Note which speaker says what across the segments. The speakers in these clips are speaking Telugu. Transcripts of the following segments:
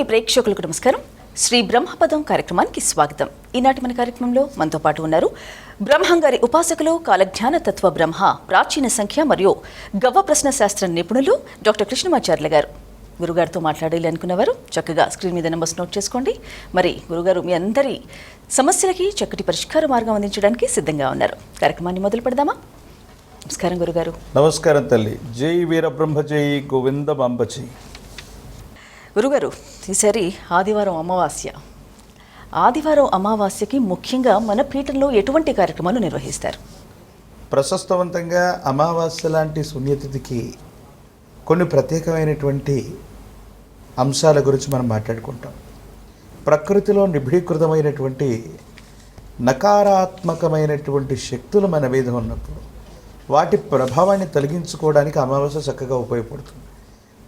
Speaker 1: ప్రేక్షకులకు నమస్కారం. శ్రీ బ్రహ్మపదం కార్యక్రమానికి స్వాగతం. ఈనాటి మన కార్యక్రమంలో మనతో పాటు ఉన్నారు బ్రహ్మంగారి ఉపాసకులు, కాలజ్ఞాన తత్వ బ్రహ్మ, ప్రాచీన సంఖ్య మరియు గవ్వ ప్రశ్న శాస్త్ర నిపుణులు డాక్టర్ కృష్ణమాచార్యుల గారు. గురుగారితో మాట్లాడాలి అనుకున్నవారు చక్కగా స్క్రీన్ మీద నెంబర్స్ నోట్ చేసుకోండి. మరి గురుగారు మీ అందరి సమస్యలకి చక్కటి పరిష్కార మార్గం అందించడానికి సిద్ధంగా ఉన్నారు. కార్యక్రమాన్ని మొదలు పెడదామా? నమస్కారం గురుగారు.
Speaker 2: నమస్కారం తల్లి. జై వీరబ్రహ్మ, జై గోవింద బాంబ జై.
Speaker 1: గురుగారు, ఈసారి ఆదివారం అమావాస్యకి ముఖ్యంగా మన పీఠంలో ఎటువంటి కార్యక్రమాలు నిర్వహిస్తారు?
Speaker 2: ప్రశస్తవంతంగా అమావాస్య లాంటి శూన్యతిథికి కొన్ని ప్రత్యేకమైనటువంటి అంశాల గురించి మనం మాట్లాడుకుంటాం. ప్రకృతిలో నిబిడీకృతమైనటువంటి నకారాత్మకమైనటువంటి శక్తులు మన మీద ఉన్నప్పుడు వాటి ప్రభావాన్ని తొలగించుకోవడానికి అమావాస్య చక్కగా ఉపయోగపడుతుంది.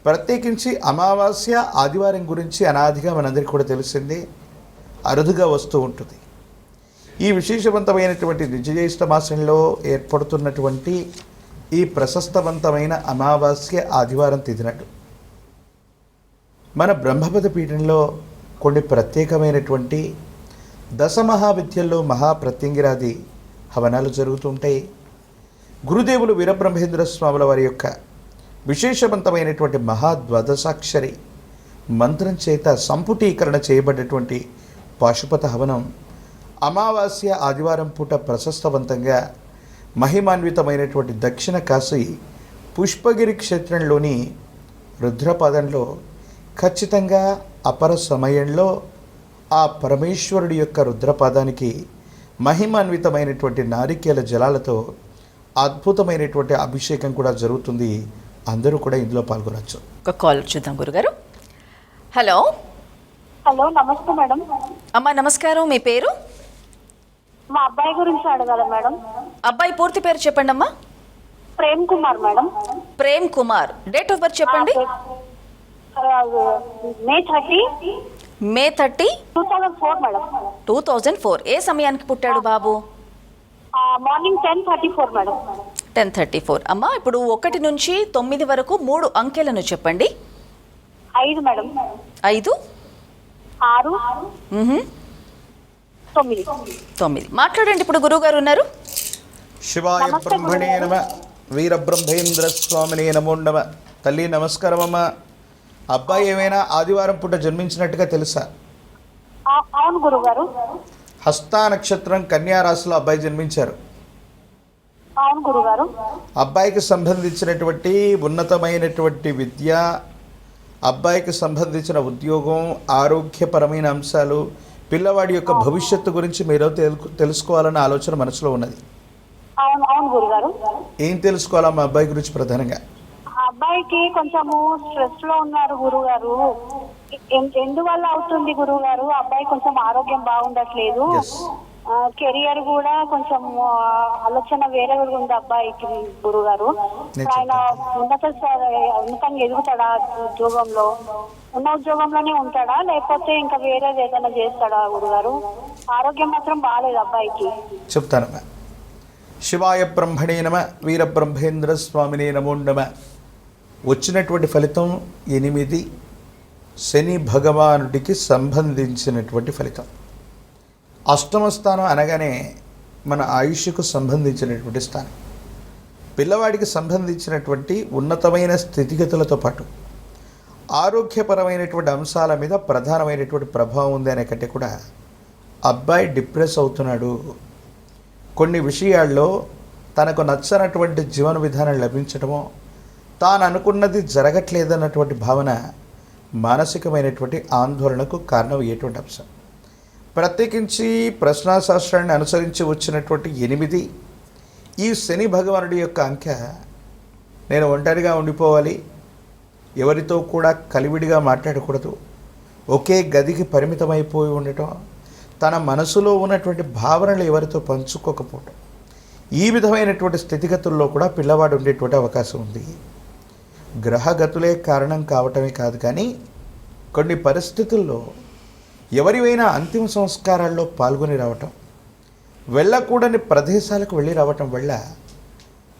Speaker 2: ప్రత్యేకించి అమావాస్య ఆదివారం గురించి అనాదిగా మనందరికీ కూడా తెలిసిందే, అరుదుగా వస్తూ ఉంటుంది. ఈ విశేషవంతమైనటువంటి నిజజ్యేష్ఠ మాసంలో ఏర్పడుతున్నటువంటి ఈ ప్రశస్తవంతమైన అమావాస్య ఆదివారం తిథినట్టు మన బ్రహ్మపద పీఠంలో కొన్ని ప్రత్యేకమైనటువంటి దశమహావిద్యల్లో మహాప్రత్యంగిరాది హవనాలు జరుగుతుంటాయి. గురుదేవులు వీరబ్రహ్మేంద్ర స్వాముల వారి యొక్క విశేషవంతమైనటువంటి మహాద్వాదశాక్షరి మంత్రం చేత సంపుటీకరణ చేయబడ్డటువంటి పాశుపత హవనం అమావాస్య ఆదివారం పూట ప్రశస్తవంతంగా మహిమాన్వితమైనటువంటి దక్షిణ కాశీ పుష్పగిరి క్షేత్రంలోని రుద్రపాదంలో ఖచ్చితంగా అపర సమయంలో ఆ పరమేశ్వరుడి యొక్క రుద్రపాదానికి మహిమాన్వితమైనటువంటి నారికేల జలాలతో అద్భుతమైనటువంటి అభిషేకం కూడా జరుగుతుంది. అందరూ కూడా ఇందులో పాల్గొనవచ్చు.
Speaker 1: ఒక కాల్ చూద్దాం గురుగారు. హలో.
Speaker 3: నమస్తే మేడం.
Speaker 1: అమ్మా నమస్కారం, మీ పేరు?
Speaker 3: మా అబ్బాయి గురించి అడగాల మేడం.
Speaker 1: అబ్బాయి పూర్తి పేరు చెప్పండి అమ్మా.
Speaker 3: Prem Kumar madam.
Speaker 1: Prem Kumar. Date of birth చెప్పండి.
Speaker 3: May 30 2004 madam.
Speaker 1: 2004. ఏ సమయానికి పుట్టాడు బాబు?
Speaker 3: Morning 10:34 madam.
Speaker 1: 10:34. అమ్మా ఇప్పుడు 1 నుంచి 9 వరకు 3 అంకెలను చెప్పండి.
Speaker 3: 5 మేడం.
Speaker 1: 5
Speaker 3: 6 9.
Speaker 1: మాట్లాడండి. ఇప్పుడు గురువు గారు ఉన్నారు.
Speaker 2: శివాయ బ్రహ్మణే నమ, వీరబ్రహ్మేంద్ర స్వామినే నమో నమ. తల్లి నమస్కారం అమ్మ. అబ్బాయి ఏమైనా ఆదివారం పూట జన్మించినట్టుగా తెలుసా?
Speaker 3: అవును గురుగారు.
Speaker 2: హస్తా నక్షత్రం కన్యా రాశిలో అబ్బాయి జన్మించారు.
Speaker 3: అవును గురుగారు.
Speaker 2: అబ్బాయికి సంబంధించినటువంటి ఉన్నతమైనటువంటి విద్య, అబ్బాయికి సంబంధించిన ఉద్యోగం, ఆరోగ్యపరమైన అంశాలు, పిల్లవాడి యొక్క భవిష్యత్తు గురించి మీరు తెలుసుకోవాలన్న ఆలోచన మనసులో ఉన్నది.
Speaker 3: అవును గురుగారు.
Speaker 2: ఏం తెలుసుకోవాలా మా అబ్బాయి గురించి? ప్రధానంగా
Speaker 3: అబ్బాయికి కొంచెము స్ట్రెస్ లో ఉన్నారు గురుగారు. ఎందువల్ల అవుతుంది గురుగారు? అబ్బాయి కొంచెం ఆరోగ్యం బాగుండట్లేదు. కెరియర్ కూడా కొంచెం ఆలోచన వేరే ఉంది అబ్బాయికి గురుగారు. ఆయన ఉన్నతంగా ఎదుగుతాడా? ఉన్న ఉద్యోగంలోనే ఉంటాడా లేకపోతే ఇంకా వేరే ఏదైనా చేస్తాడా గురుగారు? ఆరోగ్యం మాత్రం బాగాలేదు అబ్బాయికి.
Speaker 2: చెప్తాను. శివాయ బ్రహ్మణే నమ, వీరబ్రహ్మేంద్ర స్వామినే నమో నమ. వచ్చినటువంటి ఫలితం 8. శని భగవానుడికి సంబంధించినటువంటి ఫలితం. అష్టమ స్థానం అనగానే మన ఆయుష్కు సంబంధించినటువంటి స్థానం. పిల్లవాడికి సంబంధించినటువంటి ఉన్నతమైన స్థితిగతులతో పాటు ఆరోగ్యపరమైనటువంటి అంశాల మీద ప్రధానమైనటువంటి ప్రభావం ఉంది అనే కంటే కూడా అబ్బాయి డిప్రెస్ అవుతున్నాడు. కొన్ని విషయాల్లో తనకు నచ్చనటువంటి జీవన విధానం లభించడమో, తాను అనుకున్నది జరగట్లేదన్నటువంటి భావన మానసికమైనటువంటి ఆందోళనకు కారణం అయ్యేటువంటి అంశం. ప్రత్యేకించి ప్రశ్నాశాస్త్రాన్ని అనుసరించి వచ్చినటువంటి 8 ఈ శని భగవానుడి యొక్క అంకె. నేను ఒంటరిగా ఉండిపోవాలి, ఎవరితో కూడా కలివిడిగా మాట్లాడకూడదు, ఒకే గదికి పరిమితమైపోయి ఉండటం, తన మనసులో ఉన్నటువంటి భావనలు ఎవరితో పంచుకోకపోవటం, ఈ విధమైనటువంటి స్థితిగతుల్లో కూడా పిల్లవాడు ఉండేటువంటి అవకాశం ఉంది. గ్రహగతులే కారణం కావటమే కాదు, కానీ కొన్ని పరిస్థితుల్లో ఎవరివైనా అంతిమ సంస్కారాల్లో పాల్గొని రావటం, వెళ్ళకూడని ప్రదేశాలకు వెళ్ళి రావటం వల్ల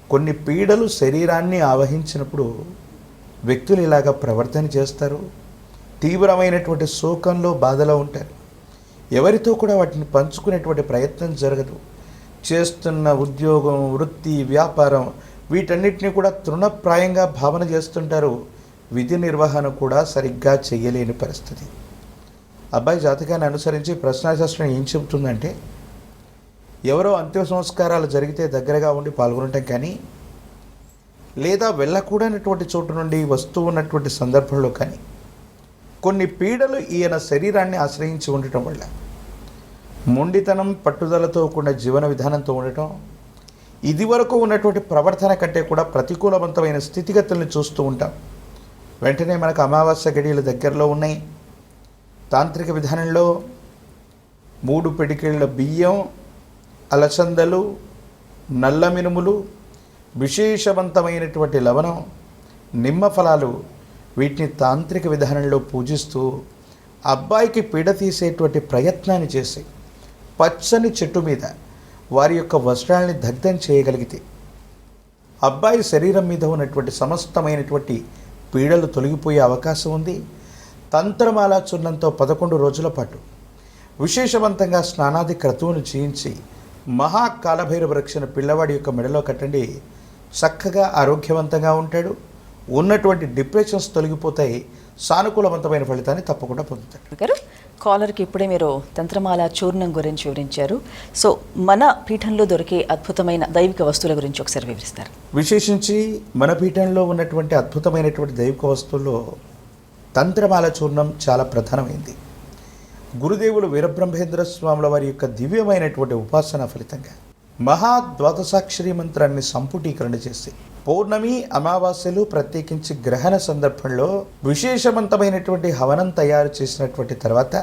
Speaker 2: కొన్ని పీడలు శరీరాన్ని ఆవహించినప్పుడు వ్యక్తులు ఇలాగ ప్రవర్తన చేస్తారు. తీవ్రమైనటువంటి శోకంలో బాధలో ఉంటారు. ఎవరితో కూడా వాటిని పంచుకునేటువంటి ప్రయత్నం జరగదు. చేస్తున్న ఉద్యోగం, వృత్తి, వ్యాపారం వీటన్నిటిని కూడా తృణప్రాయంగా భావన చేస్తుంటారు. విధి నిర్వహణ కూడా సరిగ్గా చేయలేని పరిస్థితి. అబ్బాయి జాతకాన్ని అనుసరించి ప్రశ్నాశాస్త్రం ఏం చెబుతుందంటే, ఎవరో అంత్య సంస్కారాలు జరిగితే దగ్గరగా ఉండి పాల్గొనటం కానీ, లేదా వెళ్ళకూడనటువంటి చోటు నుండి వస్తూ ఉన్నటువంటి సందర్భంలో కానీ కొన్ని పీడలు ఈయన శరీరాన్ని ఆశ్రయించి ఉండటం వల్ల మొండితనం, పట్టుదలతో కూడిన జీవన విధానంతో ఉండటం, ఇదివరకు ఉన్నటువంటి ప్రవర్తన కంటే కూడా ప్రతికూలవంతమైన స్థితిగతుల్ని చూస్తూ ఉంటాం. వెంటనే మనకు అమావాస్య గడియలు దగ్గరలో ఉన్నాయి. తాంత్రిక విధానంలో 3 పిడికిళ్ళ బియ్యం, అలసందలు, నల్ల మినుములు, విశేషవంతమైనటువంటి లవణం, నిమ్మ ఫలాలు వీటిని తాంత్రిక విధానంలో పూజిస్తూ అబ్బాయికి పీడ తీసేటువంటి ప్రయత్నాన్ని చేసి పచ్చని చెట్టు మీద వారి యొక్క వస్త్రాలని దగ్ధం చేయగలిగితే అబ్బాయి శరీరం మీద ఉన్నటువంటి సమస్తమైనటువంటి పీడలు తొలగిపోయే అవకాశం ఉంది. తంత్రమాల చూర్ణంతో 11 రోజుల పాటు విశేషవంతంగా స్నానాది క్రతువును చేయించి మహాకాలభైరవ రక్షణ పిల్లవాడి యొక్క మెడలో కట్టండి. చక్కగా ఆరోగ్యవంతంగా ఉంటాడు. ఉన్నటువంటి డిప్రెషన్స్ తొలగిపోతాయి. సానుకూలవంతమైన ఫలితాన్ని తప్పకుండా పొందుతాడు.
Speaker 1: గారు కాలర్కి ఇప్పుడే మీరు తంత్రమాల చూర్ణం గురించి వివరించారు. సో మన పీఠంలో దొరికే అద్భుతమైన దైవిక వస్తువుల గురించి ఒకసారి వివరిస్తారు.
Speaker 2: విశేషించి మన పీఠంలో ఉన్నటువంటి అద్భుతమైనటువంటి దైవిక వస్తువుల్లో తంత్రమాల చూర్ణం చాలా ప్రధానమైంది. గురుదేవులు వీరబ్రహ్మేంద్ర స్వాముల వారి యొక్క దివ్యమైనటువంటి ఉపాసన ఫలితంగా మహాద్వాదశాక్షరి మంత్రాన్ని సంపుటీకరణ చేసి పౌర్ణమి, అమావాస్యలు, ప్రత్యేకించి గ్రహణ సందర్భంలో విశేషవంతమైనటువంటి హవనం తయారు చేసినటువంటి తర్వాత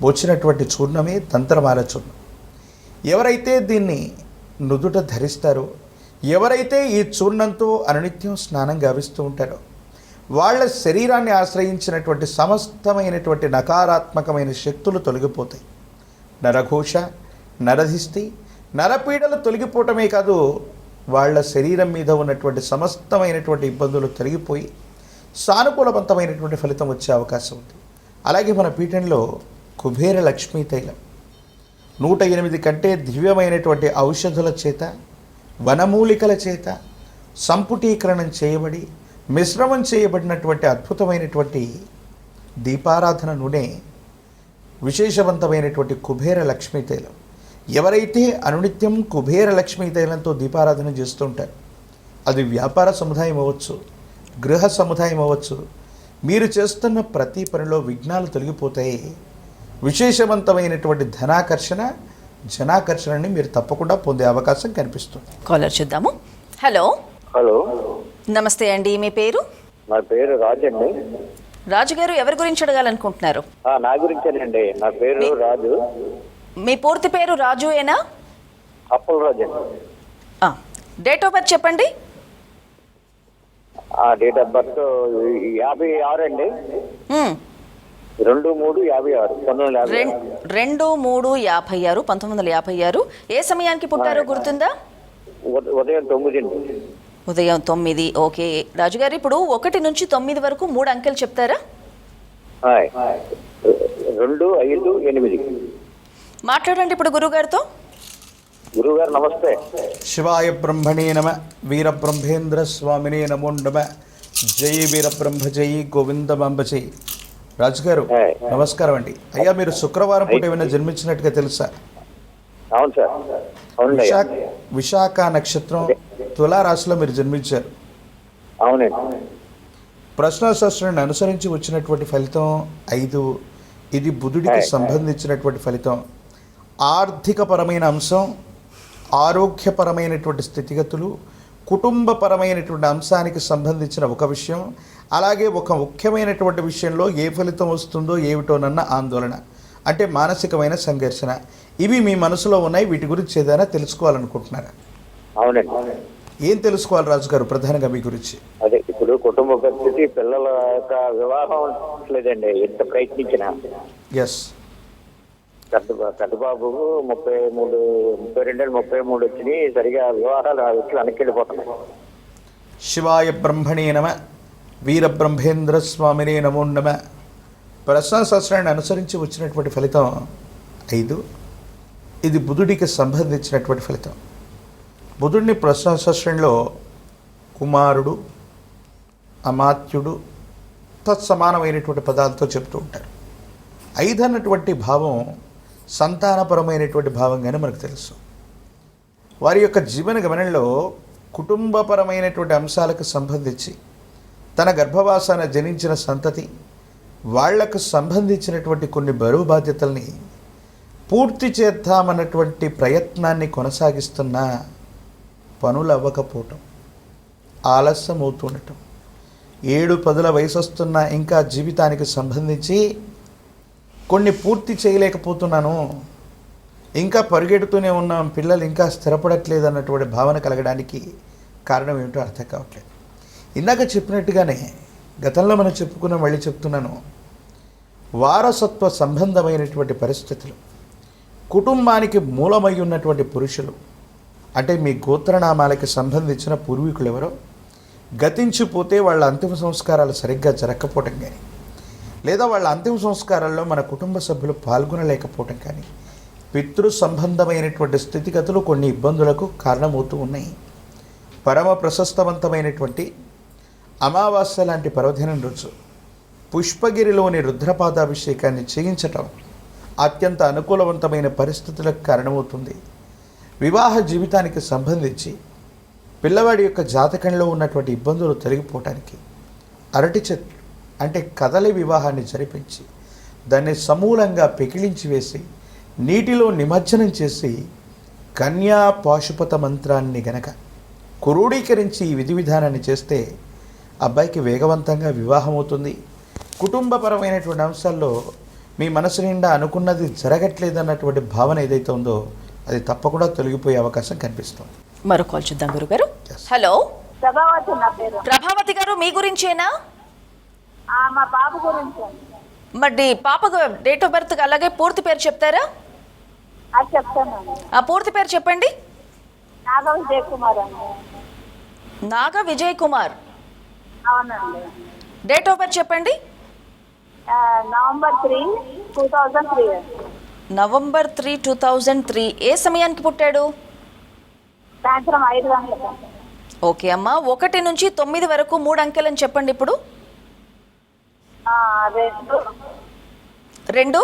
Speaker 2: వచ్చినటువంటి చూర్ణమే తంత్రమాల చూర్ణం. ఎవరైతే దీన్ని నుదుట ధరిస్తారో, ఎవరైతే ఈ చూర్ణంతో అనునిత్యం స్నానం గావిస్తూ ఉంటారో వాళ్ళ శరీరాన్ని ఆశ్రయించినటువంటి సమస్తమైనటువంటి నకారాత్మకమైన శక్తులు తొలగిపోతాయి. నరఘోష, నరధిష్టి, నరపీడలు తొలగిపోవటమే కాదు, వాళ్ళ శరీరం మీద ఉన్నటువంటి సమస్తమైనటువంటి ఇబ్బందులు తొలగిపోయి సానుకూలవంతమైనటువంటి ఫలితం వచ్చే అవకాశం ఉంది. అలాగే మన పీఠంలో కుబేర లక్ష్మీ తైలం 108 కంటే దివ్యమైనటువంటి ఔషధుల చేత, వనమూలికల చేత సంపుటీకరణం చేయబడి మిశ్రమం చేయబడినటువంటి అద్భుతమైనటువంటి దీపారాధన నూనె విశేషవంతమైనటువంటి కుబేర లక్ష్మీ తైలం. ఎవరైతే అనునిత్యం కుబేర లక్ష్మీ తైలంతో దీపారాధన చేస్తూ ఉంటారు, అది వ్యాపార సముదాయం అవ్వచ్చు, గృహ సముదాయం అవ్వచ్చు, మీరు చేస్తున్న ప్రతి పనిలో విఘ్నాలు తొలగిపోతాయి. విశేషవంతమైనటువంటి ధనాకర్షణ, జనాకర్షణని మీరు తప్పకుండా పొందే అవకాశం కనిపిస్తుంది.
Speaker 1: కాలర్ చూద్దాము. హలో.
Speaker 4: హలో,
Speaker 1: నమస్తే అండి, మీ పేరు?
Speaker 4: నా పేరు రాజు అండి.
Speaker 1: రాజు గారు, ఎవరి గురించి అడగాలనుకుంటున్నారు?
Speaker 4: నా గురించేనండి. నా పేరు రాజు.
Speaker 1: మీ పూర్తి పేరు రాజుయేనా?
Speaker 4: అప్పల రాజు అండి.
Speaker 1: డేట్ ఆఫ్ బర్త్ చెప్పండి.
Speaker 4: డేట్ ఆఫ్ బర్త్ 56 అండి. 2/3/56,
Speaker 1: 2/3/56, 1956. ఏ సమయానికి పుట్టారో గుర్తుందా?
Speaker 4: ఉదయం 9 అండి.
Speaker 1: ఉదయం 9. ఓకే రాజుగారు, ఇప్పుడు 1 నుంచి 9 వరకు 3 అంకెలు చెప్తారా?
Speaker 4: 2, 5, 8.
Speaker 1: మాట్లాడండి ఇప్పుడు గురుగారితో.
Speaker 4: గురుగారు నమస్తే.
Speaker 2: శివాయ బ్రహ్మణే నమ, వీరబ్రహ్మేంద్ర స్వామినే నమో నమ. జై వీరబ్రహ్మ, జై గోవిందమాంబ జై. రాజుగారు నమస్కారం అండి. అయ్యా, మీరు శుక్రవారం పూట ఏమైనా జన్మించినట్టుగా తెలుసా?
Speaker 4: అవును సార్. అవునండి.
Speaker 2: విశాఖ నక్షత్రం, తులారాశిలో మీరు జన్మించారు.
Speaker 4: అవునండి.
Speaker 2: ప్రశ్నాశాస్త్రాన్ని అనుసరించి వచ్చినటువంటి ఫలితం 5. ఇది బుధుడికి సంబంధించినటువంటి ఫలితం. ఆర్థికపరమైన అంశం, ఆరోగ్యపరమైనటువంటి స్థితిగతులు, కుటుంబపరమైనటువంటి అంశానికి సంబంధించిన ఒక విషయం, అలాగే ఒక ముఖ్యమైనటువంటి విషయంలో ఏ ఫలితం వస్తుందో ఏమిటోనన్న ఆందోళన, అంటే మానసికమైన సంఘర్షణ, ఇవి మీ మనసులో ఉన్నాయి. వీటి గురించి ఏదైనా తెలుసుకోవాలనుకుంటున్నారా?
Speaker 4: అవునండి.
Speaker 2: ఏం తెలుసుకోవాలి రాజుగారు ప్రధానంగా మీ గురించి?
Speaker 4: అదే, ఇప్పుడు కుటుంబ పరిస్థితి, పిల్లల యొక్క వివాహం లేదండి. ఎంత ప్రయత్నించినా.
Speaker 2: ఎస్.
Speaker 4: పెద్ద బాబు 32, 33 వచ్చినాయి. సరిగా వివాహాలు వచ్చి వెనక్కి వెళ్ళిపోతున్నాయి.
Speaker 2: శివాయ బ్రహ్మణే నమ, వీరబ్రహ్మేంద్ర స్వామినే నమో నమ. ప్రశ్నాశాస్త్రాన్ని అనుసరించి వచ్చినటువంటి ఫలితం 5. ఇది బుధుడికి సంబంధించినటువంటి ఫలితం. బుధుడిని ప్రశ్నాశాస్త్రంలో కుమారుడు, అమాత్యుడు, తత్సమానమైనటువంటి పదాలతో చెప్తూ ఉంటారు. 5 అన్నటువంటి భావం సంతానపరమైనటువంటి భావంగానే మనకు తెలుసు. వారి యొక్క జీవన గమనంలో కుటుంబపరమైనటువంటి అంశాలకు సంబంధించి తన గర్భవాసాన జనించిన సంతతి వాళ్లకు సంబంధించినటువంటి కొన్ని బరువు బాధ్యతల్ని పూర్తి చేద్దామన్నటువంటి ప్రయత్నాన్ని కొనసాగిస్తున్న పనులు అవ్వకపోవటం, ఆలస్యం అవుతుండటం, 7-10 వయసు వస్తున్న ఇంకా జీవితానికి సంబంధించి కొన్ని పూర్తి చేయలేకపోతున్నాను, ఇంకా పరిగెడుతూనే ఉన్నాం, పిల్లలు ఇంకా స్థిరపడట్లేదు అన్నటువంటి భావన కలగడానికి కారణం ఏమిటో అర్థం కావట్లేదు. ఇందాక చెప్పినట్టుగానే గతంలో మనం చెప్పుకున్న మళ్ళీ చెప్తున్నాను, వారసత్వ సంబంధమైనటువంటి పరిస్థితులు, కుటుంబానికి మూలమై ఉన్నటువంటి పురుషులు అంటే మీ గోత్రనామాలకి సంబంధించిన పూర్వీకులు ఎవరో గతించిపోతే వాళ్ళ అంతిమ సంస్కారాలు సరిగ్గా జరగకపోవటం కానీ, లేదా వాళ్ళ అంతిమ సంస్కారాల్లో మన కుటుంబ సభ్యులు పాల్గొనలేకపోవటం కానీ, పితృ సంబంధమైనటువంటి స్థితిగతులు కొన్ని ఇబ్బందులకు కారణమవుతూ ఉన్నాయి. పరమ ప్రశస్తవంతమైనటువంటి అమావాస్య లాంటి పర్వదినం రోజు పుష్పగిరిలోని రుద్రపాదాభిషేకాన్ని చేయించటం అత్యంత అనుకూలవంతమైన పరిస్థితులకు కారణమవుతుంది. వివాహ జీవితానికి సంబంధించి పిల్లవాడి యొక్క జాతకంలో ఉన్నటువంటి ఇబ్బందులు తొలగిపోవటానికి అరటి చెట్లు అంటే కదలి వివాహాన్ని జరిపించి దాన్ని సమూలంగా పెకిలించి వేసి నీటిలో నిమజ్జనం చేసి కన్యా పాశుపత మంత్రాన్ని గనక క్రోడీకరించి ఈ విధి విధానాన్ని చేస్తే అబ్బాయికి వేగవంతంగా వివాహం అవుతుంది. కుటుంబపరమైనటువంటి అంశాల్లో మీ మనసు నిండా అనుకున్నది జరగట్లేదన్నటువంటి భావన ఏదైతే ఉందో అది తప్పకుండా తొలగిపోయే అవకాశం కనిపిస్తుంది.
Speaker 1: మరో కాల్ చూద్దాం గురుగారు. హలో,
Speaker 3: ప్రభావతి నా పేరు.
Speaker 1: ప్రభావతి గారు, మీ గురించేనా?
Speaker 3: మా బాబు గురించి.
Speaker 1: మరి పాపకు డేట్ ఆఫ్ బర్త్ అలాగే పూర్తి పేరు చెప్తారా?
Speaker 3: చెప్తాను.
Speaker 1: ఆ పూర్తి పేరు చెప్పండి.
Speaker 3: నాగ విజయ్ కుమార్ అండి.
Speaker 1: నాగ విజయ్ కుమార్.
Speaker 3: అవునండి.
Speaker 1: డేట్ ఆఫ్ బర్త్ చెప్పండి.
Speaker 3: నవంబర్ 3, 2003.
Speaker 1: నవంబర్ 3, 2003. ఏ సమయానికి పుట్టాడు?
Speaker 3: సాయంత్రం 5 గంటలకు.
Speaker 1: ఓకే అమ్మా, 1 నుంచి 9 వరకు 3 అంకెలని చెప్పండి ఇప్పుడు.
Speaker 3: 2,
Speaker 1: 2,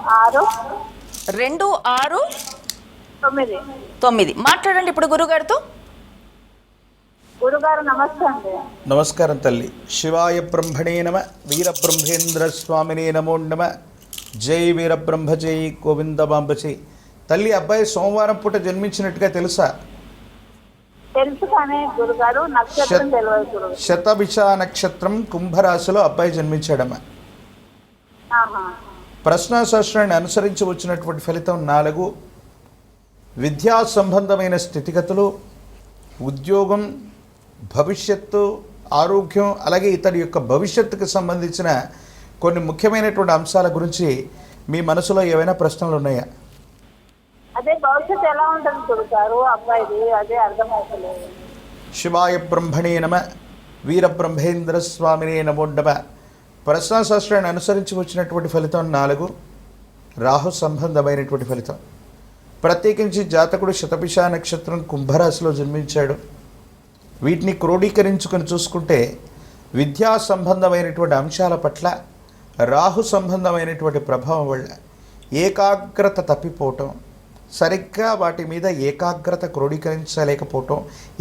Speaker 3: 6,
Speaker 1: 2, 6,
Speaker 3: 9.
Speaker 1: 9. మాట్లాడండి ఇప్పుడు గురుగారితో.
Speaker 3: గురుగారు నమస్తే అండి.
Speaker 2: నమస్కారం తల్లి. శివాయ బ్రహ్మణే నమ, వీరబ్రహ్మేంద్ర స్వామినే నమో నమ. జై వీరబ్రహ్మ, జై గోవిందమాంబ జై. తల్లి, అబ్బాయి సోమవారం పూట జన్మించినట్టుగా తెలుసా?
Speaker 3: తెలుసు కానీ గురుగారు నక్షత్రం తెలియదు గురుగారు.
Speaker 2: శతభిష నక్షత్రం కుంభరాశిలో అబ్బాయి జన్మించాడమ్మా. ప్రశ్నాశాస్త్రాన్ని అనుసరించి వచ్చినటువంటి ఫలితం 4. విద్యా సంబంధమైన స్థితిగతులు, ఉద్యోగం, భవిష్యత్తు, ఆరోగ్యం, అలాగే ఇతడి యొక్క భవిష్యత్తుకు సంబంధించిన కొన్ని ముఖ్యమైనటువంటి అంశాల గురించి మీ మనసులో ఏవైనా ప్రశ్నలు ఉన్నాయా?
Speaker 3: అదే భవిష్యత్తు ఎలా ఉంటుంది గురుగారు అబ్బాయిది, అదే అర్థమవుతలేదు.
Speaker 2: శివాయ బ్రహ్మణే నమ, వీరబ్రహ్మేంద్ర స్వామినే నమో నమ. ప్రశ్నాశాస్త్రాన్ని అనుసరించి వచ్చినటువంటి ఫలితం 4. రాహు సంబంధమైనటువంటి ఫలితం. ప్రత్యేకించి జాతకుడు శతభిష నక్షత్రం కుంభరాశిలో జన్మించాడు. వీటిని క్రోడీకరించుకొని చూసుకుంటే విద్యా సంబంధమైనటువంటి అంశాల పట్ల రాహు సంబంధమైనటువంటి ప్రభావం వల్ల ఏకాగ్రత తప్పిపోవటం, సరిగ్గా వాటి మీద ఏకాగ్రత క్రోడీకరించలేకపోవటం,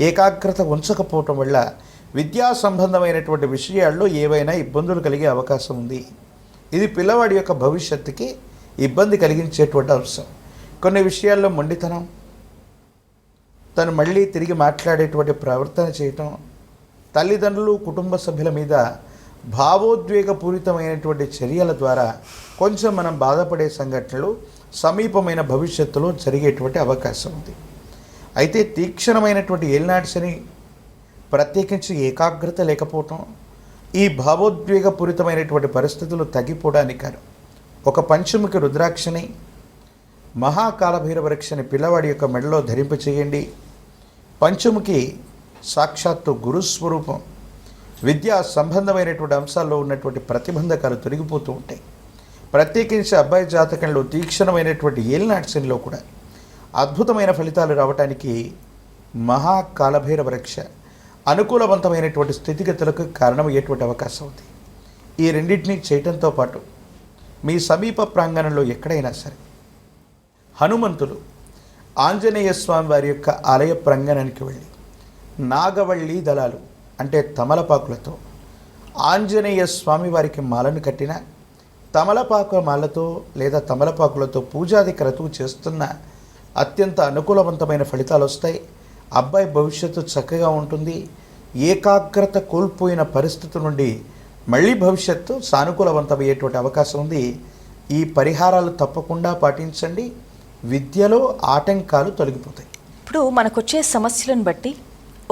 Speaker 2: ఏకాగ్రత ఉంచకపోవటం వల్ల విద్యా సంబంధమైనటువంటి విషయాల్లో ఏవైనా ఇబ్బందులు కలిగే అవకాశం ఉంది. ఇది పిల్లవాడి యొక్క భవిష్యత్తుకి ఇబ్బంది కలిగించేటువంటి అంశం. కొన్ని విషయాల్లో మొండితనం, తను మళ్ళీ తిరిగి మాట్లాడేటువంటి ప్రవర్తన చేయటం, తల్లిదండ్రులు కుటుంబ సభ్యుల మీద భావోద్వేగపూరితమైనటువంటి చర్యల ద్వారా కొంచెం మనం బాధపడే సంఘటనలు సమీపమైన భవిష్యత్తులో జరిగేటువంటి అవకాశం ఉంది. అయితే తీక్షణమైనటువంటి ఏలినాటి శని, ప్రత్యేకించి ఏకాగ్రత లేకపోవటం, ఈ భావోద్వేగపూరితమైనటువంటి పరిస్థితులు తగ్గిపోవడానికి కాదు. ఒక పంచముఖి రుద్రాక్షని, మహాకాలభైరవ రక్షని పిల్లవాడి యొక్క మెడలో ధరింప చేయండి. పంచముఖి సాక్షాత్తు గురుస్వరూపం. విద్యా సంబంధమైనటువంటి అంశాల్లో ఉన్నటువంటి ప్రతిబంధకాలు తొలగిపోతూ ఉంటాయి. ప్రత్యేకించి అబ్బాయి జాతకంలో తీక్షణమైనటువంటి ఏలినాటి శనిలో కూడా అద్భుతమైన ఫలితాలు రావడానికి మహాకాలభైరవ రక్ష అనుకూలవంతమైనటువంటి స్థితిగతులకు కారణమయ్యేటువంటి అవకాశం ఉంది. ఈ రెండింటినీ చేయటంతో పాటు మీ సమీప ప్రాంగణంలో ఎక్కడైనా సరే హనుమంతులు ఆంజనేయ స్వామి వారి యొక్క ఆలయ ప్రాంగణానికి వెళ్ళి నాగవల్లి దళాలు అంటే తమలపాకులతో ఆంజనేయ స్వామి వారికి మాలను కట్టిన తమలపాకు మాలతో లేదా తమలపాకులతో పూజాది క్రతువు చేస్తున్న అత్యంత అనుకూలవంతమైన ఫలితాలు వస్తాయి. అబ్బాయి భవిష్యత్తు చక్కగా ఉంటుంది. ఏకాగ్రత కోల్పోయిన పరిస్థితి నుండి మళ్ళీ భవిష్యత్తు సానుకూలవంతమయ్యేటువంటి అవకాశం ఉంది. ఈ పరిహారాలు తప్పకుండా పాటించండి. విద్యలో ఆటంకాలు తొలగిపోతాయి.
Speaker 1: ఇప్పుడు మనకొచ్చే సమస్యలను బట్టి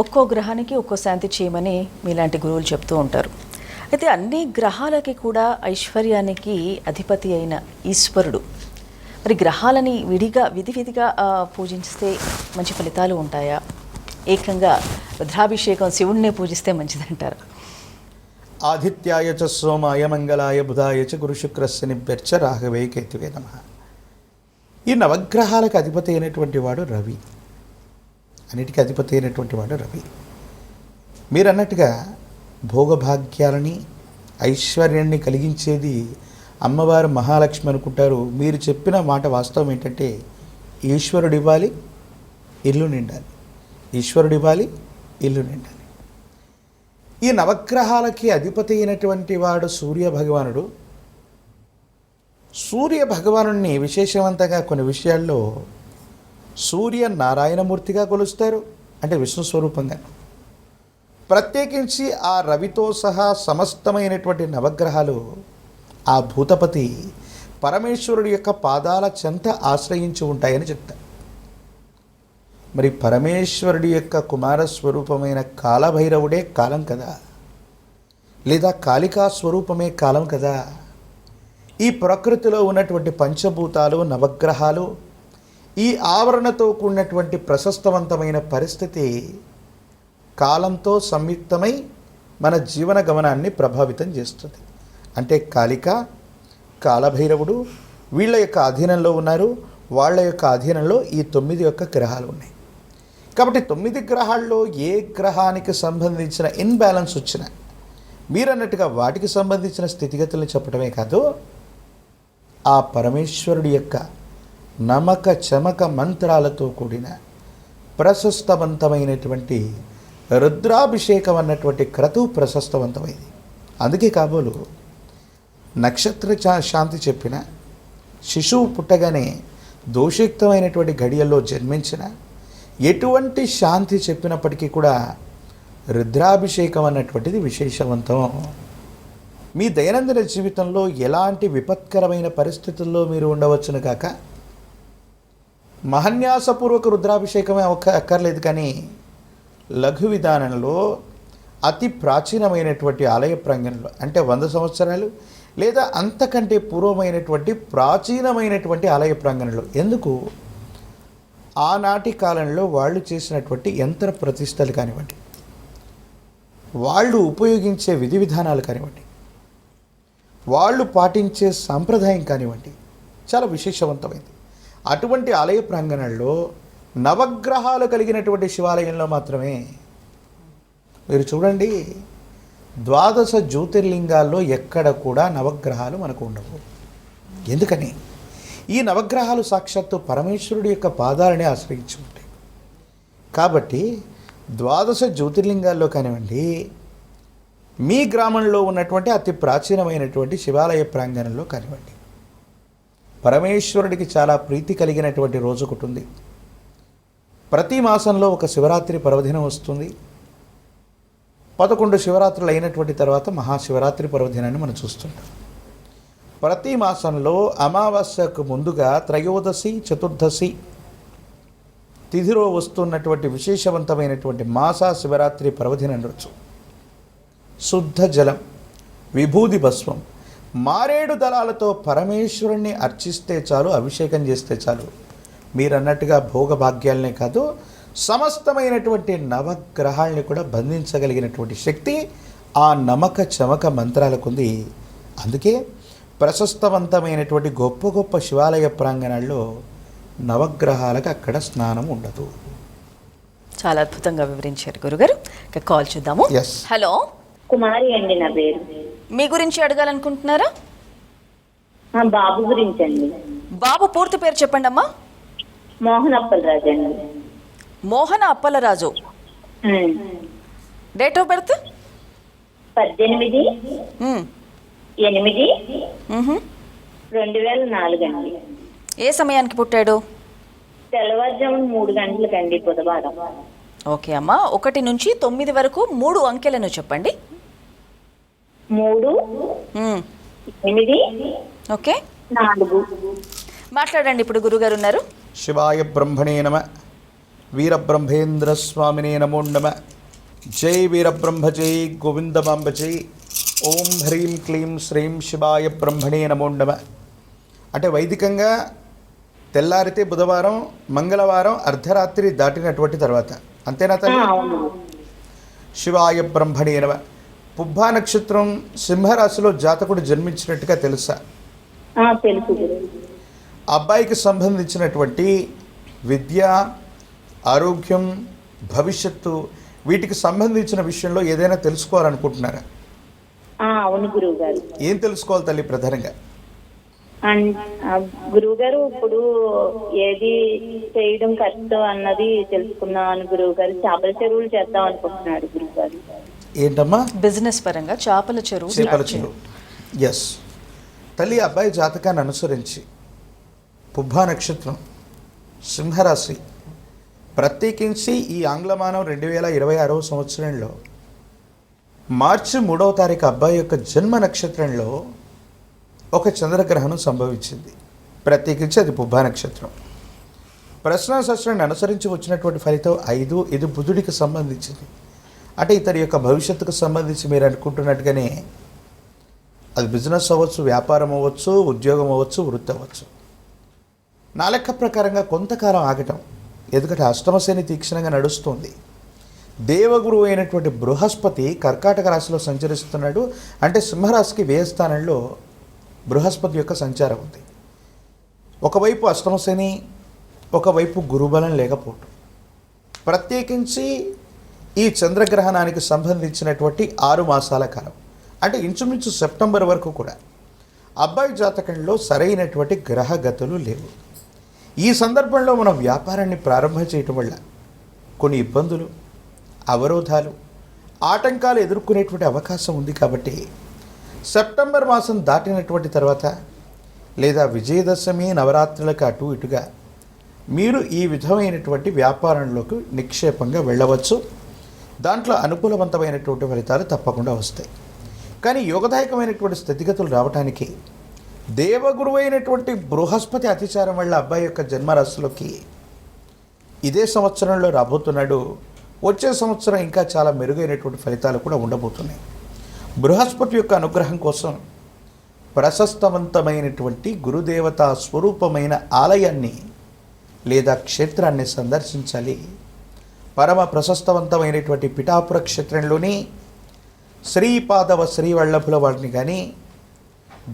Speaker 1: ఒక్కో గ్రహానికి ఒక్కో శాంతి చేయమని మీలాంటి గురువులు చెప్తూ ఉంటారు. అయితే అన్ని గ్రహాలకి కూడా ఐశ్వర్యానికి అధిపతి అయిన ఈశ్వరుడు, మరి గ్రహాలని విధిగా పూజిస్తే మంచి ఫలితాలు ఉంటాయా? ఏకంగా రుద్రాభిషేకం శివుడినే పూజిస్తే మంచిదంటారు?
Speaker 2: ఆదిత్యాయ చ సోమాయ మంగళాయ బుధాయ చ గురుశుక్రస్య నిభ్యర్చ రాఘవే కేతువే నమః. ఈ నవగ్రహాలకు అధిపతి అయినటువంటి వాడు రవి. అన్నిటికీ అధిపతి అయినటువంటి వాడు రవి. మీరు అన్నట్టుగా భోగభాగ్యాలని ఐశ్వర్యాన్ని కలిగించేది అమ్మవారు మహాలక్ష్మి అనుకుంటారు. మీరు చెప్పిన మాట వాస్తవం ఏంటంటే ఈశ్వరుడు ఇవ్వాలి, ఇల్లు నిండాలి. ఈశ్వరుడు ఇవ్వాలి, ఇల్లు నిండాలి. ఈ నవగ్రహాలకి అధిపతి అయినటువంటి వాడు సూర్య భగవానుడు. సూర్య భగవానుడిని విశేషవంతంగా కొన్ని విషయాల్లో సూర్య నారాయణమూర్తిగా కొలుస్తారు, అంటే విష్ణు స్వరూపంగా. ప్రత్యేకించి ఆ రవితో సహా సమస్తమైనటువంటి నవగ్రహాలు ఆ భూతపతి పరమేశ్వరుడి యొక్క పాదాల చెంత ఆశ్రయించి ఉంటాయని చెప్తారు. మరి పరమేశ్వరుడి యొక్క కుమార స్వరూపమైన కాలభైరవుడే కాలం కదా, లేదా కాళికా స్వరూపమే కాలం కదా. ఈ ప్రకృతిలో ఉన్నటువంటి పంచభూతాలు నవగ్రహాలు ఈ ఆవరణతో కూడినటువంటి ప్రశస్తవంతమైన పరిస్థితి కాలంతో సంయుక్తమై మన జీవన గమనాన్ని ప్రభావితం చేస్తుంది. అంటే కాళిక, కాలభైరవుడు వీళ్ళ యొక్క అధీనంలో ఉన్నారు. వాళ్ళ యొక్క అధీనంలో ఈ 9 యొక్క గ్రహాలు ఉన్నాయి. కాబట్టి 9 గ్రహాల్లో ఏ గ్రహానికి సంబంధించిన ఇన్బ్యాలెన్స్ వచ్చినా మీరన్నట్టుగా వాటికి సంబంధించిన స్థితిగతులను చెప్పడమే కాదు, ఆ పరమేశ్వరుడి యొక్క నమక చమక మంత్రాలతో కూడిన ప్రశస్తవంతమైనటువంటి రుద్రాభిషేకం అన్నటువంటి క్రతువు ప్రశస్తవంతమైంది. అందుకే కాబోలు నక్షత్ర శాంతి చెప్పిన, శిశువు పుట్టగానే దోషయుక్తమైనటువంటి ఘడియల్లో జన్మించిన, ఎటువంటి శాంతి చెప్పినప్పటికీ కూడా రుద్రాభిషేకం అన్నటువంటిది విశేషవంతం. మీ దైనందిన జీవితంలో ఎలాంటి విపత్కరమైన పరిస్థితుల్లో మీరు ఉండవచ్చును కాక మహన్యాసపూర్వక రుద్రాభిషేకమే అక్కర్లేదు. కానీ లఘు విధానంలో అతి ప్రాచీనమైనటువంటి ఆలయ ప్రాంగణంలో, అంటే 100 సంవత్సరాలు లేదా అంతకంటే పూర్వమైనటువంటి ప్రాచీనమైనటువంటి ఆలయ ప్రాంగణంలో, ఎందుకు ఆనాటి కాలంలో వాళ్ళు చేసినటువంటి యంత్ర ప్రతిష్టలు కానివ్వండి, వాళ్ళు ఉపయోగించే విధి విధానాలు కానివ్వండి, వాళ్ళు పాటించే సాంప్రదాయం కానివ్వండి, చాలా విశేషవంతమైంది. అటువంటి ఆలయ ప్రాంగణాల్లో నవగ్రహాలు కలిగినటువంటి శివాలయంలో మాత్రమే మీరు చూడండి, 12 జ్యోతిర్లింగాల్లో ఎక్కడ కూడా నవగ్రహాలు మనకు ఉండవు. ఎందుకని? ఈ నవగ్రహాలు సాక్షాత్తు పరమేశ్వరుడి యొక్క పాదాలని ఆశ్రయించి ఉంటాయి. కాబట్టి 12 జ్యోతిర్లింగాల్లో కానివ్వండి, మీ గ్రామంలో ఉన్నటువంటి అతి ప్రాచీనమైనటువంటి శివాలయ ప్రాంగణంలో కానివ్వండి, పరమేశ్వరుడికి చాలా ప్రీతి కలిగినటువంటి రోజు ఒకటి ఉంది. ప్రతి మాసంలో ఒక శివరాత్రి పర్వదినం వస్తుంది. 11 శివరాత్రులు అయినటువంటి తర్వాత మహాశివరాత్రి పర్వదినాన్ని మనం చూస్తుంటాం. ప్రతి మాసంలో అమావాస్యకు ముందుగా త్రయోదశి, చతుర్దశి తిథిలో వస్తున్నటువంటి విశేషవంతమైనటువంటి మాసా శివరాత్రి పర్వదినం రోజు శుద్ధ జలం, విభూది భస్వం, మారేడు దళాలతో పరమేశ్వరుణ్ణి అర్చిస్తే చాలు, అభిషేకం చేస్తే చాలు, మీరన్నట్టుగా భోగభాగ్యాలనే కాదు సమస్తమైనటువంటి నవగ్రహాలని కూడా బంధించగలిగినటువంటి శక్తి ఆ నమక చమక మంత్రాలకుంది. అందుకే ప్రశస్తవంతమైనటువంటి గొప్ప గొప్ప శివాలయ ప్రాంగణాల్లో నవగ్రహాలకు అక్కడ స్నానం ఉండదు.
Speaker 1: చాలా అద్భుతంగా వివరించారు గురుగారు. ఇక కాల్ చూద్దాము.
Speaker 2: Yes.
Speaker 1: హలో,
Speaker 5: కుమారి అండి నా పేరు.
Speaker 1: మీ గురించి అడగాలనుకుంటున్నారా?
Speaker 5: బాబు గురించి అండి.
Speaker 1: బాబు పూర్తి పేరు చెప్పండి అమ్మా.
Speaker 5: మోహన్ అప్పలరాజు అండి.
Speaker 1: మోహన అప్పలరాజు. డేట్ ఆఫ్ బర్త్
Speaker 5: 18/8/2004 అండి.
Speaker 1: ఏ సమయానికి పుట్టాడు?
Speaker 5: తెల్లవారుజామున 3 గంటలకండి, బుధవారం.
Speaker 1: ఓకే అమ్మా, 1 నుంచి 9 వరకు 3 అంకెలను చెప్పండి.
Speaker 5: 3, 8,
Speaker 1: ఓకే,
Speaker 5: 4.
Speaker 1: మాట్లాడండి. ఇప్పుడు గురుగారు ఉన్నారు.
Speaker 2: శివాయ బ్రహ్మణే నమ, వీరబ్రహ్మేంద్ర స్వామినే నమో నమ. జై వీరబ్రహ్మ జై గోవిందమాంబ జై. ఓం హ్రీం క్లీం శ్రీం శివాయ బ్రహ్మణే నమో నమ. అంటే వైదికంగా తెల్లారితే బుధవారం, మంగళవారం అర్ధరాత్రి దాటినటువంటి తర్వాత, అంతేనా తల్లి? శివాయ బ్రహ్మణే నమ. పుబ్బా నక్షత్రం సింహరాశిలో జాతకుడు జన్మించినట్టుగా తెలుసా?
Speaker 5: తెలుసు.
Speaker 2: అబ్బాయికి సంబంధించినటువంటి విద్య, ఆరోగ్యం, భవిష్యత్తు వీటికి సంబంధించిన విషయంలో ఏదైనా తెలుసుకోవాలనుకుంటున్నారా?
Speaker 5: అవును గురువు గారు.
Speaker 2: ఏం తెలుసుకోవాలి తల్లి ప్రధానంగా?
Speaker 5: గురువు గారు, ఇప్పుడు ఏది చేయడం కష్టం అన్నది తెలుసుకున్నాను గురువు గారు. చేపల చెరువులు చేద్దాం అనుకుంటున్నాడు గురువు గారు.
Speaker 2: ఏంటమ్మా?
Speaker 1: బిజినెస్ పరంగా చేపల చెరువు.
Speaker 2: చేపల చెరువు. ఎస్ తల్లి, అబ్బాయి జాతకాన్ని అనుసరించి పుబ్బా నక్షత్రం, సింహరాశి, ప్రత్యేకించి ఈ ఆంగ్లమానం 2026వ సంవత్సరంలో మార్చి 3వ తారీఖు అబ్బాయి యొక్క జన్మ నక్షత్రంలో ఒక చంద్రగ్రహణం సంభవించింది. ప్రత్యేకించి అది పుబ్బా నక్షత్రం. ప్రశ్నాశాస్త్రాన్ని అనుసరించి వచ్చినటువంటి ఫలితం 5. ఇది బుధుడికి సంబంధించింది. అంటే ఇతని యొక్క భవిష్యత్తుకు సంబంధించి మీరు అనుకుంటున్నట్టుగానే అది బిజినెస్ అవ్వచ్చు, వ్యాపారం అవ్వచ్చు, ఉద్యోగం అవ్వచ్చు, వృత్తి అవ్వచ్చు. నా లెక్క ప్రకారంగా కొంతకాలం ఆగటం, ఎందుకంటే అష్టమశని తీక్షణంగా నడుస్తుంది. దేవగురువు అయినటువంటి బృహస్పతి కర్కాటక రాశిలో సంచరిస్తున్నాడు. అంటే సింహరాశికి వ్యయ స్థానంలో బృహస్పతి యొక్క సంచారం ఉంది. ఒకవైపు అష్టమశని, ఒకవైపు గురుబలం లేకపోవటం. ప్రత్యేకించి ఈ చంద్రగ్రహణానికి సంబంధించినటువంటి 6 మాసాల కాలం, అంటే ఇంచుమించు సెప్టెంబర్ వరకు కూడా అబ్బాయి జాతకంలో సరైనటువంటి గ్రహగతులు లేవు. ఈ సందర్భంలో మనం వ్యాపారాన్ని ప్రారంభం చేయటం వల్ల కొన్ని ఇబ్బందులు, అవరోధాలు, ఆటంకాలు ఎదుర్కొనేటువంటి అవకాశం ఉంది. కాబట్టి సెప్టెంబర్ మాసం దాటినటువంటి తర్వాత లేదా విజయదశమి, నవరాత్రులకు అటు ఇటుగా మీరు ఈ విధమైనటువంటి వ్యాపారంలోకి నిక్షేపంగా వెళ్ళవచ్చు. దాంట్లో అనుకూలవంతమైనటువంటి ఫలితాలు తప్పకుండా వస్తాయి. కానీ యోగదాయకమైనటువంటి స్థితిగతులు రావడానికి దేవగురువు అయినటువంటి బృహస్పతి అతిచారం వల్ల అబ్బాయి యొక్క జన్మరాశిలోకి ఇదే సంవత్సరంలో రాబోతున్నాడు. వచ్చే సంవత్సరం ఇంకా చాలా మెరుగైనటువంటి ఫలితాలు కూడా ఉండబోతున్నాయి. బృహస్పతి యొక్క అనుగ్రహం కోసం ప్రశస్తవంతమైనటువంటి గురుదేవతా స్వరూపమైన ఆలయాన్ని లేదా క్షేత్రాన్ని సందర్శించాలి. పరమ ప్రశస్తవంతమైనటువంటి పిఠాపుర క్షేత్రంలోని శ్రీపాదవ శ్రీవల్లభుల వారిని కానీ,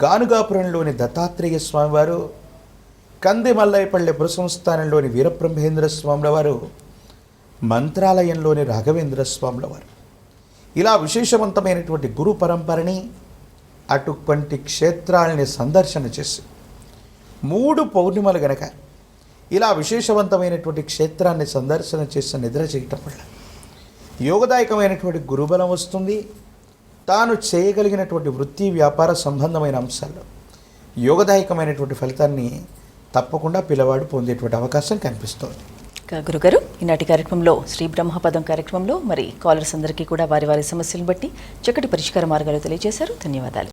Speaker 2: గానుగాపురంలోని దత్తాత్రేయ స్వామివారు, కంది మల్లైపల్లె పురసంస్థానంలోని వీరబ్రహ్మేంద్ర స్వాముల వారు, మంత్రాలయంలోని రాఘవేంద్ర స్వాముల వారు, ఇలా విశేషవంతమైనటువంటి గురు పరంపరని అటువంటి క్షేత్రాలని సందర్శన చేసి 3 పౌర్ణిమలు గనక ఇలా విశేషవంతమైనటువంటి క్షేత్రాన్ని సందర్శన చేసి నిద్ర చేయటం వల్ల యోగదాయకమైనటువంటి గురుబలం వస్తుంది. తాను చేయగలిగినటువంటి వృత్తి, వ్యాపార సంబంధమైన అంశాల్లో యోగదాయకమైనటువంటి ఫలితాన్ని తప్పకుండా పిల్లవాడు పొందేటువంటి అవకాశం కనిపిస్తోంది.
Speaker 1: గురుగారు, ఈనాటి కార్యక్రమంలో శ్రీ బ్రహ్మపదం కార్యక్రమంలో మరి కాలర్స్ అందరికీ కూడా వారి వారి సమస్యలను బట్టి చక్కటి పరిష్కార మార్గాలు తెలియజేశారు. ధన్యవాదాలు.